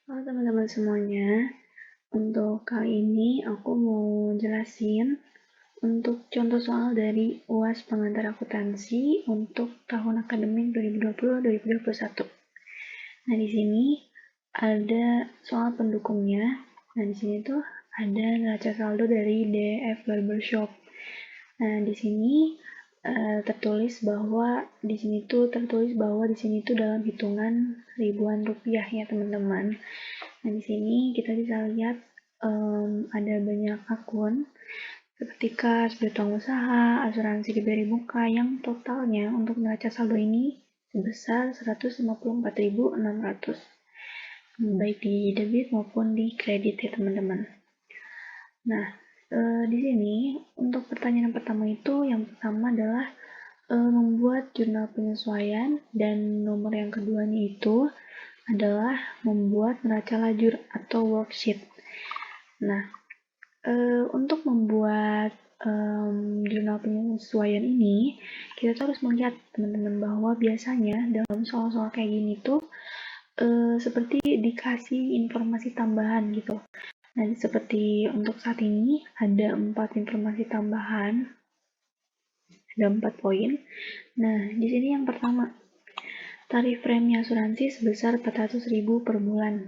Halo teman-teman semuanya, untuk kali ini aku mau jelasin untuk contoh soal dari UAS Pengantar Akuntansi untuk tahun akademik 2020-2021. Nah, di sini ada soal pendukungnya. Nah, di sini tuh ada neraca saldo dari DF Barbershop. Nah, di sini tertulis bahwa di sini tuh dalam hitungan ribuan rupiah ya teman-teman. Nah, di sini kita bisa lihat ada banyak akun seperti kas, berutang usaha, asuransi diberi muka yang totalnya untuk neraca saldo ini sebesar 154.600, baik di debit maupun di kredit ya teman-teman. Nah, di sini untuk pertanyaan pertama itu yang pertama adalah membuat jurnal penyesuaian, dan nomor yang keduanya itu adalah membuat neraca lajur atau worksheet. Nah, untuk membuat jurnal penyesuaian ini, kita harus melihat teman-teman bahwa biasanya dalam soal-soal kayak gini tuh seperti dikasih informasi tambahan gitu. Nah, seperti untuk saat ini ada 4 informasi tambahan, ada 4 poin. Nah, di sini yang pertama, tarif premi asuransi sebesar 400.000 per bulan.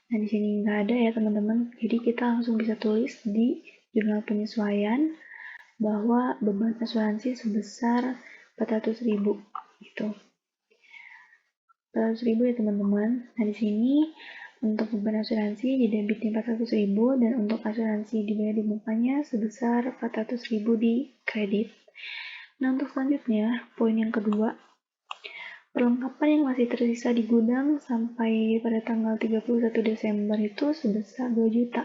Nah, di sini nggak ada ya teman-teman, jadi kita langsung bisa tulis di jurnal penyesuaian bahwa beban asuransi sebesar 400.000 gitu. 400.000 ya teman-teman. Nah, di sini untuk beban asuransi di debitnya 400.000 dan untuk asuransi dibayar di mukanya sebesar 400.000 di kredit. Nah, untuk selanjutnya, poin yang kedua, perlengkapan yang masih tersisa di gudang sampai pada tanggal 31 Desember itu sebesar 2 juta.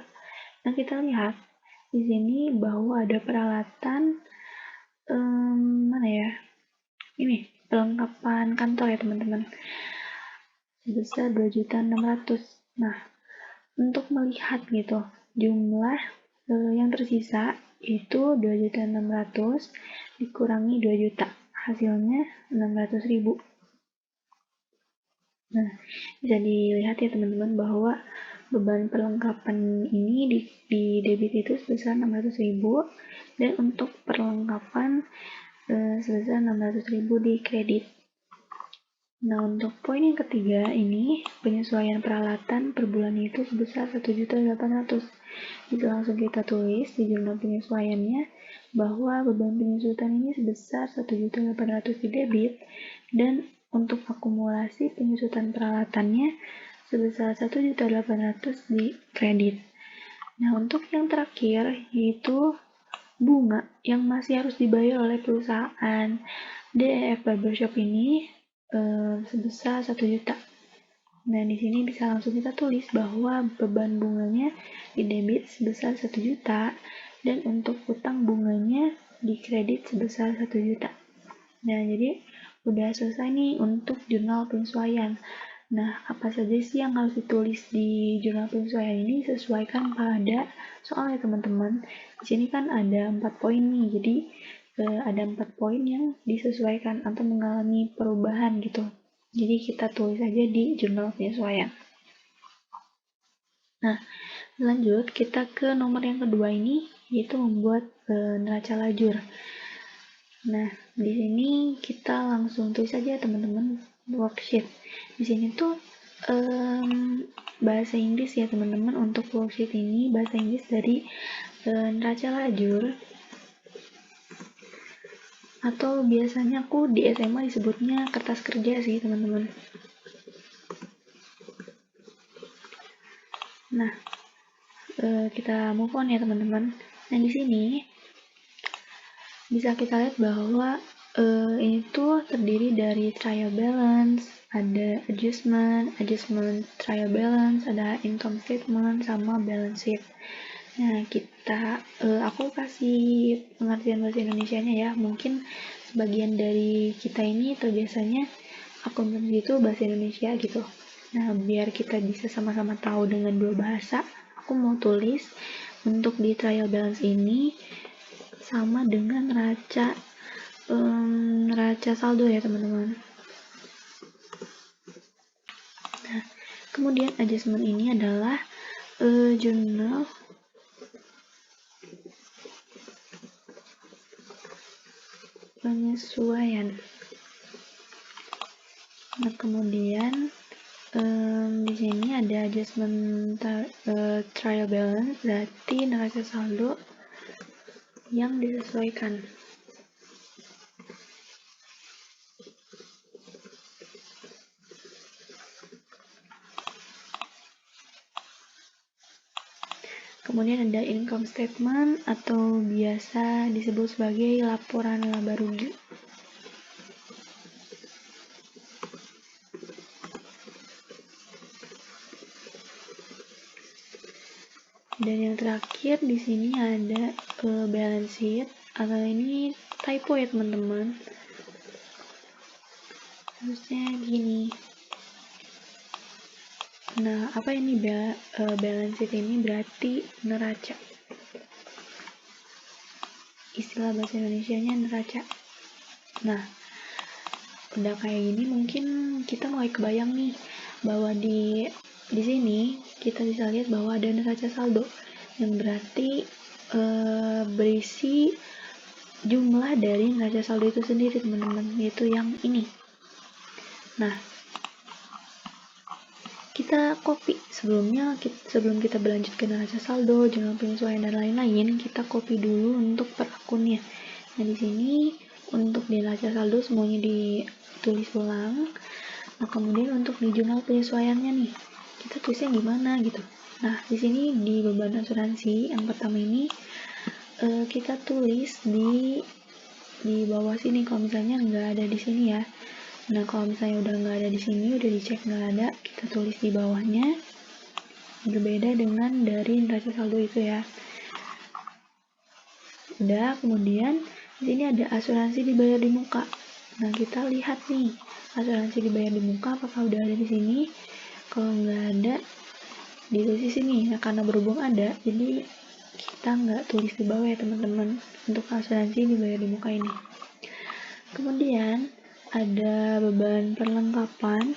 Nah, kita lihat di sini bahwa ada peralatan Ini perlengkapan kantor ya teman-teman. Sebesar 2.600.000. Nah, untuk melihat gitu jumlah yang tersisa itu 2.600.000 dikurangi 2 juta, hasilnya 600.000. Nah, bisa dilihat ya teman-teman bahwa beban perlengkapan ini di debit itu sebesar 600.000 dan untuk perlengkapan sebesar 600.000 di kredit. Nah, untuk poin yang ketiga ini, penyesuaian peralatan per bulan itu sebesar 1.800.000. Bisa langsung kita tulis di jurnal penyesuaiannya bahwa beban penyesuaian ini sebesar 1.800.000 di debit dan untuk akumulasi penyesuaian peralatannya sebesar 1.800.000 di kredit. Nah, untuk yang terakhir yaitu bunga yang masih harus dibayar oleh perusahaan DF Barbershop ini sebesar 1 juta. Nah, di sini bisa langsung kita tulis bahwa beban bunganya di debit sebesar 1 juta dan untuk utang bunganya di kredit sebesar 1 juta. Nah, jadi udah selesai nih untuk jurnal penyesuaian. Nah, apa saja sih yang harus ditulis di jurnal penyesuaian ini sesuaikan pada soalnya teman-teman. Di sini kan ada 4 poin nih, jadi ada 4 poin yang disesuaikan atau mengalami perubahan gitu. Jadi kita tulis aja di jurnal penyesuaian. Nah, lanjut kita ke nomor yang kedua ini, yaitu membuat neraca lajur. Nah, di sini kita langsung tulis aja teman-teman worksheet. Di sini tuh bahasa Inggris ya teman-teman. Untuk worksheet ini bahasa Inggris dari neraca lajur, atau biasanya aku di SMA disebutnya kertas kerja sih teman-teman. Nah, kita move on ya teman-teman. Nah, di sini bisa kita lihat bahwa ini tuh terdiri dari trial balance, ada adjustment, trial balance, ada income statement, sama balance sheet. Nah, aku kasih pengertian bahasa Indonesianya ya. Mungkin sebagian dari kita ini terbiasanya akuntansi itu bahasa Indonesia gitu. Nah, biar kita bisa sama-sama tahu dengan dua bahasa, aku mau tulis untuk di trial balance ini sama dengan neraca saldo ya teman-teman. Nah, Kemudian adjustment ini adalah jurnal penyesuaian. Nah, kemudian di sini ada adjustment trial balance, berarti neraca saldo yang disesuaikan. Kemudian ada income statement atau biasa disebut sebagai laporan laba rugi. Dan yang terakhir di sini ada balance sheet, atau ini typo ya teman-teman. Harusnya gini. Nah, apa ini balance sheet ini? Berarti neraca. Istilah bahasa Indonesianya neraca. Nah, udah kayak gini mungkin kita mulai kebayang nih bahwa di sini kita bisa lihat bahwa ada neraca saldo yang berarti berisi jumlah dari neraca saldo itu sendiri teman-teman, yaitu yang ini. Nah, kita copy sebelum kita berlanjut ke neraca saldo, jurnal penyesuaian dan lain-lain, kita copy dulu untuk per akunnya. Nah, di sini untuk di neraca saldo semuanya ditulis ulang. Nah, kemudian untuk di jurnal penyesuaiannya nih, kita tulisnya gimana gitu. Nah, di sini di beban asuransi yang pertama ini kita tulis di bawah sini kalau misalnya nggak ada di sini ya. Nah, kalau misalnya udah nggak ada di sini, udah dicek nggak ada, kita tulis di bawahnya. Berbeda dengan dari neraca saldo itu ya. Udah, kemudian di sini ada asuransi dibayar di muka. Nah, kita lihat nih, asuransi dibayar di muka apakah udah ada di sini. Kalau nggak ada, ditulis di sini. Nah, karena berhubung ada, jadi kita nggak tulis di bawah ya teman-teman untuk asuransi dibayar di muka ini. Kemudian ada beban perlengkapan.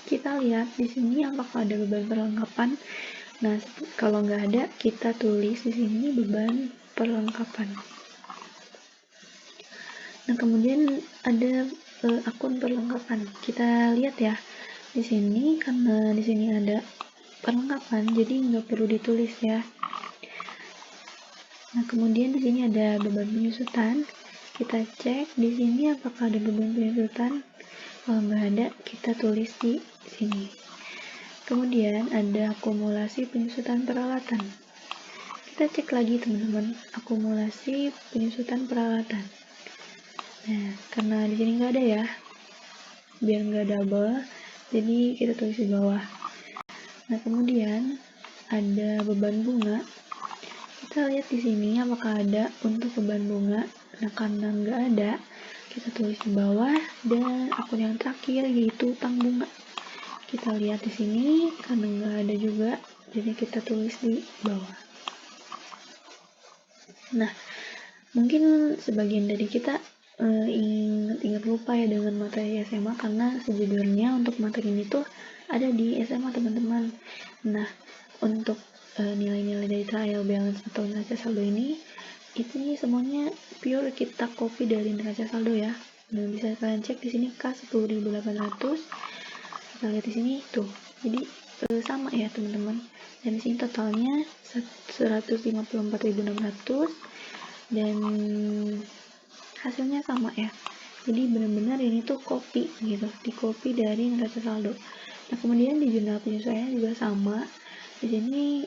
Kita lihat di sini apakah ada beban perlengkapan. Nah, kalau nggak ada, kita tulis di sini beban perlengkapan. Nah, kemudian ada akun perlengkapan. Kita lihat ya, di sini karena di sini ada perlengkapan, jadi nggak perlu ditulis ya. Nah, kemudian di sini ada beban penyusutan. Kita cek di sini apakah ada beban penyusutan. Kalau nggak ada, kita tulis di sini. Kemudian ada akumulasi penyusutan peralatan. Kita cek lagi teman-teman, akumulasi penyusutan peralatan. Nah, karena di sini nggak ada ya, biar nggak double, jadi kita tulis di bawah. Nah, kemudian ada beban bunga. Kita lihat di sini apakah ada untuk beban bunga. Nah, karena nggak ada, kita tulis di bawah. Dan akun yang terakhir yaitu utang bunga. Kita lihat di sini karena nggak ada juga, jadi kita tulis di bawah. Nah, mungkin sebagian dari kita ingat lupa ya dengan materi SMA, karena sejujurnya untuk materi ini tuh ada di SMA teman-teman. Nah, untuk nilai-nilai dari trial balance atau neraca saldo ini semuanya pure kita copy dari neraca saldo ya. Nah, bisa kalian cek di sini K10.800. Kita lihat di sini tuh. Jadi sama ya teman-teman. Dan di sini totalnya 154.600 dan hasilnya sama ya. Jadi benar-benar ini tuh copy gitu, di copy dari neraca saldo. Nah, kemudian di jurnal penyesuaian juga sama. Di sini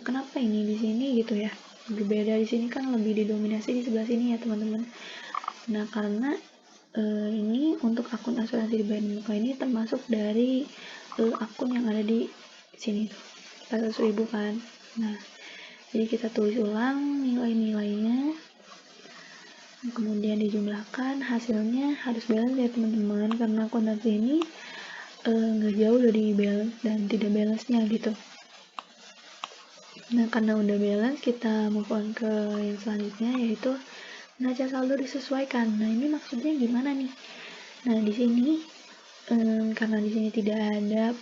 kenapa ini di sini gitu ya? Berbeda di sini kan lebih didominasi di sebelah sini ya teman-teman. Nah, karena ini untuk akun asuransi dibayar di muka ini termasuk dari akun yang ada di sini tuh 400.000 kan. Nah, jadi kita tulis ulang nilai-nilainya, kemudian dijumlahkan, hasilnya harus balance ya teman-teman, karena akuntansi ini nggak jauh dari balance dan tidak balance-nya gitu. Nah, karena udah balance, kita move on ke yang selanjutnya, yaitu neraca saldo disesuaikan. Nah, ini maksudnya gimana nih? Nah, di sini karena di sini tidak ada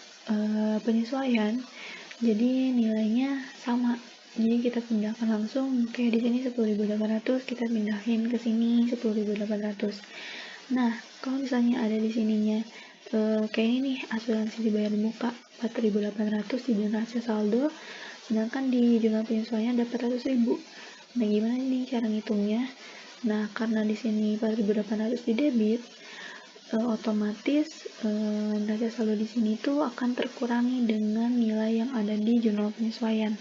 penyesuaian, jadi nilainya sama. Jadi kita pindahkan langsung, kayak di sini 10.800, kita pindahin ke sini 10.800. Nah, kalau misalnya ada di sininya kayak ini nih, asuransi dibayar di muka 4.800 di neraca saldo, sedangkan di jurnal penyesuaian ada 400.000. Nah, gimana nih cara ngitungnya? Nah, karena di sini 4.800 di debit, otomatis neraca saldo di sini tuh akan terkurangi dengan nilai yang ada di jurnal penyesuaian.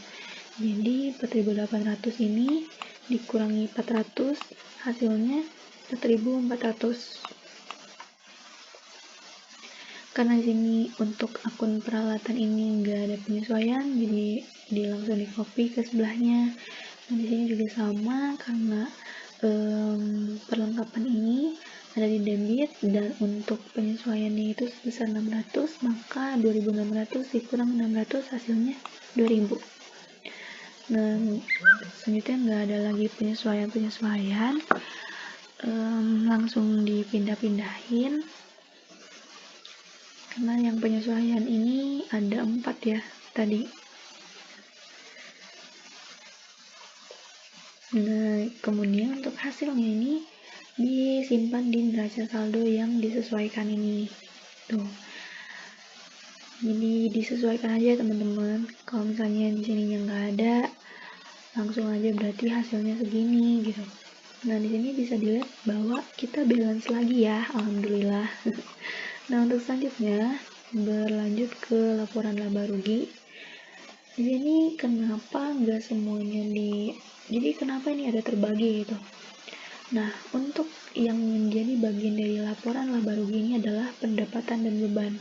Jadi 4.800 ini dikurangi 400, hasilnya 4.400. Karena di sini untuk akun peralatan ini nggak ada penyesuaian, jadi langsung di copy ke sebelahnya. Nah, di sini juga sama, karena perlengkapan ini ada di debit dan untuk penyesuaiannya itu sebesar 600, maka 2.600 dikurang 600 hasilnya 2.000. Nah, selanjutnya nggak ada lagi penyesuaian, langsung dipindah-pindahin, karena yang penyesuaian ini ada 4 ya tadi. Nah, kemudian untuk hasilnya ini disimpan di neraca saldo yang disesuaikan ini tuh. Jadi disesuaikan aja teman-teman. Kalau misalnya di sininya nggak ada, langsung aja berarti hasilnya segini gitu. Nah, di sini bisa dilihat bahwa kita balance lagi ya, alhamdulillah. Nah, untuk selanjutnya berlanjut ke laporan laba rugi. Di sini kenapa nggak semuanya jadi kenapa ini ada terbagi gitu. Nah, untuk yang menjadi bagian dari laporan laba rugi ini adalah pendapatan dan beban.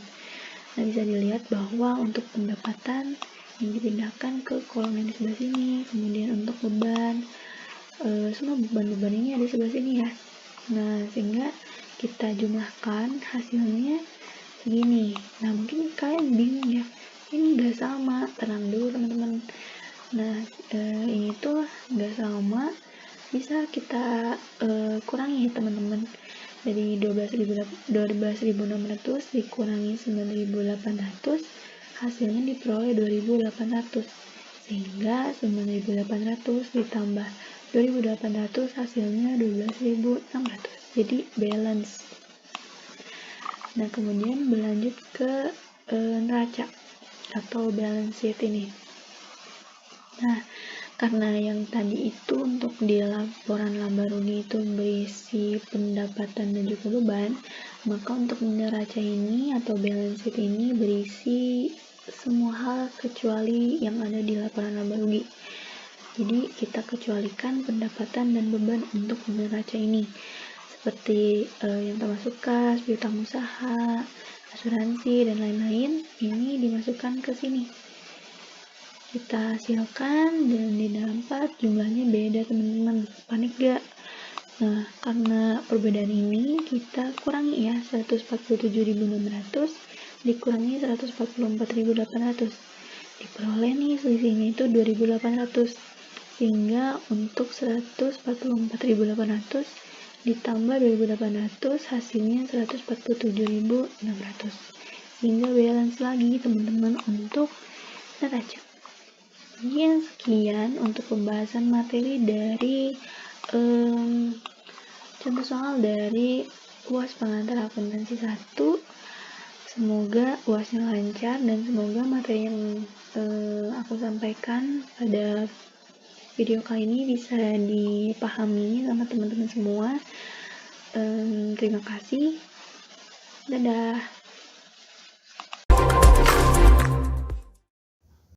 Nah, bisa dilihat bahwa untuk pendapatan yang dipindahkan ke kolom yang di sebelah sini, kemudian untuk beban, semua beban-beban ini ada di sebelah sini ya. Nah, sehingga kita jumlahkan hasilnya segini. Nah, mungkin kalian bingung ya, ini nggak sama. Tenang dulu teman-teman. Nah, ini tuh nggak sama, bisa kita kurangi teman-teman. Dari 12.600 dikurangi 9.800, hasilnya diperoleh 2.800. Sehingga 9.800 ditambah 2.800 hasilnya 12.600. Jadi balance. Nah, kemudian berlanjut ke neraca atau balance sheet ini. Nah, karena yang tadi itu untuk di laporan laba rugi itu berisi pendapatan dan juga beban, maka untuk neraca ini atau balance sheet ini berisi semua hal kecuali yang ada di laporan laba rugi. Jadi kita kecualikan pendapatan dan beban untuk neraca ini, seperti yang termasuk kas, piutang usaha, asuransi, dan lain-lain, ini dimasukkan ke sini. Kita hasilkan dan didapat jumlahnya beda teman-teman, panik gak? Nah, karena perbedaan ini kita kurangi ya, 147.600 dikurangi 144.800, diperoleh nih selisihnya itu 2.800, sehingga untuk 144.800 ditambah 2.800 hasilnya 147.600, sehingga balance lagi teman-teman untuk neraca. Mungkin sekian untuk pembahasan materi dari contoh soal dari UAS pengantar akuntansi 1. Semoga UASnya lancar dan semoga materi yang aku sampaikan pada video kali ini bisa dipahami sama teman-teman semua. Terima kasih. Dadah.